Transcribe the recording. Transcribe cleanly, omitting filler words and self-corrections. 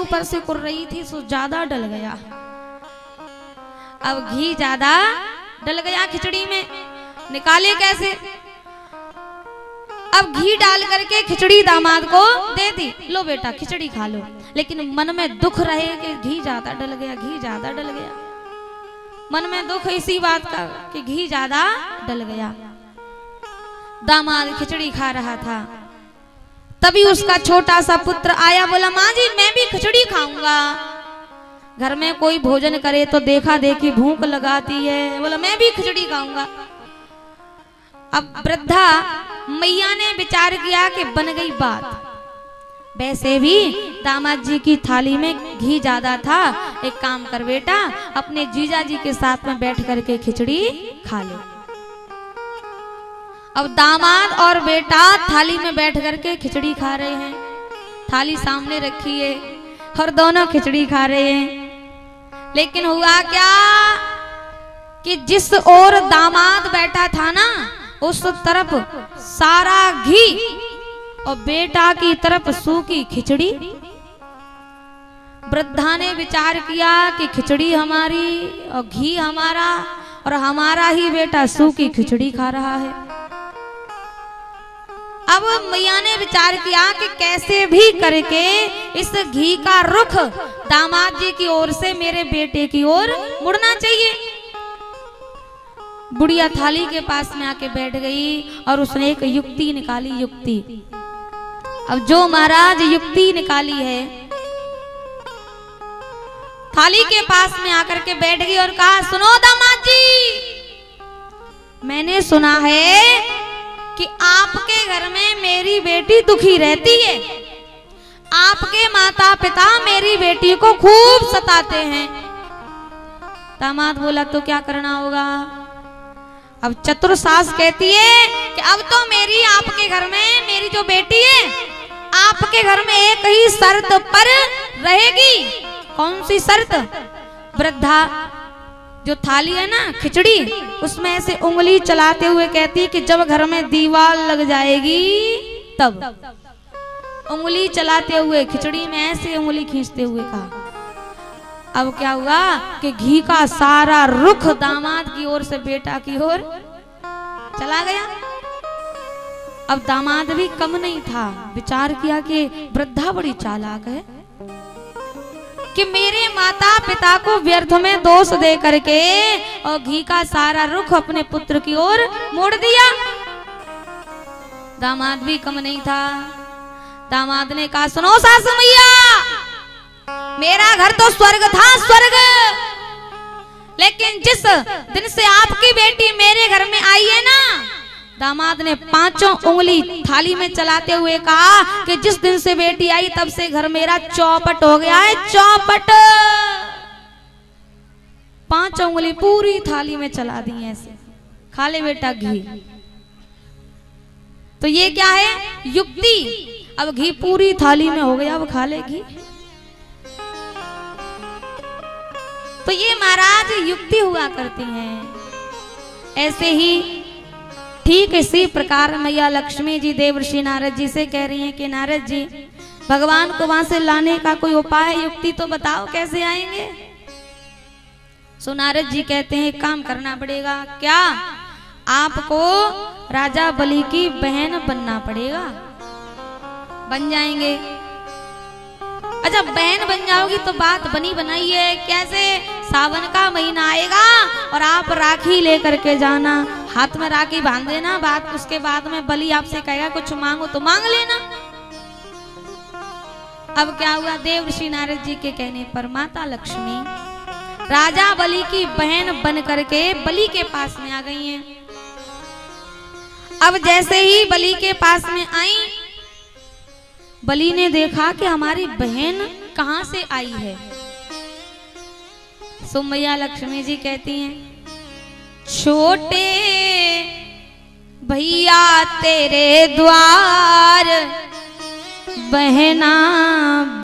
ऊपर से कुर रही थी सो ज्यादा डल गया। अब घी ज्यादा डल गया खिचड़ी में, निकाले कैसे? अब घी डाल करके खिचड़ी दामाद को दे दी, लो बेटा खिचड़ी खा लो। लेकिन मन में दुख रहे कि घी ज्यादा डल गया, घी ज्यादा डल गया। मन में दुख इसी बात का कि घी ज्यादा डल गया। दामाद खिचड़ी खा रहा था, तभी उसका छोटा सा पुत्र आया, बोला माँ जी मैं भी खिचड़ी खाऊंगा। घर में कोई भोजन करे तो देखा देखी भूख लगाती है, बोला मैं भी खिचड़ी खाऊंगा। अब वृद्धा मैया ने विचार किया कि बन गई बात। वैसे भी दामाद जी की थाली में घी ज्यादा था, एक काम कर बेटा अपने जीजा जी के साथ में बैठ करके खिचड़ी खा ले। अब दामाद और बेटा थाली में बैठ करके खिचड़ी खा रहे हैं, थाली सामने रखी है और दोनों खिचड़ी खा रहे हैं। लेकिन हुआ क्या कि जिस ओर दामाद बैठा था ना उस तरफ सारा घी और बेटा की तरफ सूखी खिचड़ी। वृद्धा ने विचार किया कि खिचड़ी हमारी और घी हमारा और हमारा ही बेटा सूखी खिचड़ी खा रहा है। अब मैया ने विचार किया कि कैसे भी करके इस घी का रुख दामाद जी की ओर से मेरे बेटे की ओर मुड़ना चाहिए। बुढ़िया थाली के पास में आके बैठ गई और उसने एक युक्ति निकाली, युक्ति। अब जो महाराज युक्ति निकाली है, थाली के पास में आकर के बैठ गई और कहा सुनो दामाद जी, मैंने सुना है कि आपके घर में मेरी बेटी दुखी रहती है, आपके माता पिता मेरी बेटी को खूब सताते हैं। दामाद बोला तो क्या करना होगा? अब चतुर सास कहती है कि अब तो मेरी आपके घर में मेरी जो बेटी है आपके घर में एक ही शर्त पर रहेगी। कौन सी शर्त? वृद्धा जो थाली है ना खिचड़ी, उसमें ऐसे उंगली चलाते हुए कहती है कि जब घर में दीवार लग जाएगी तब। उंगली चलाते हुए खिचड़ी में ऐसे उंगली खींचते हुए कहा। अब क्या हुआ कि घी का सारा रुख दामाद की ओर से बेटा की ओर चला गया। अब दामाद भी कम नहीं था, विचार किया कि वृद्धा बड़ी चालाक है कि मेरे माता पिता को व्यर्थ में दोष दे करके और घी का सारा रुख अपने पुत्र की ओर मोड़ दिया। दामाद भी कम नहीं था। दामाद ने कहा सुनो सासू मैया, मेरा घर तो स्वर्ग था, स्वर्ग, लेकिन जिस दिन से आपकी बेटी मेरे घर में आई है ना, दामाद ने पांचों उंगली थाली में चलाते हुए कहा कि जिस दिन से बेटी आई तब से घर मेरा चौपट हो गया है, चौपट। पांच उंगली पूरी थाली में चला दी ऐसे, खा ले बेटा घी। तो ये क्या है? युक्ति। अब घी पूरी थाली में हो गया, अब खा ले घी। तो ये महाराज युक्ति हुआ करती हैं। ऐसे ही ठीक इसी प्रकार मैया लक्ष्मी जी देवर्षि नारद जी से कह रही हैं कि नारद जी भगवान को वहां से लाने का कोई उपाय, युक्ति तो बताओ कैसे आएंगे। सो नारद जी कहते हैं काम करना पड़ेगा। क्या? आपको राजा बलि की बहन बनना पड़ेगा। बन जाएंगे। अच्छा बहन बन जाओगी तो बात बनी बनाई है। कैसे? सावन का महीना आएगा और आप राखी लेकर के जाना, हाथ में राखी बांध देना। बात उसके बाद में बलि आपसे कहेगा कुछ मांगो तो मांग लेना। अब क्या हुआ? देवर्षि नारद जी के कहने पर माता लक्ष्मी राजा बलि की बहन बन करके बलि के पास में आ गई हैं। अब जैसे ही बलि के पास में आई, बलि ने देखा कि हमारी बहन कहां से आई है। सो मैया लक्ष्मी जी कहती हैं छोटे भैया तेरे द्वार बहना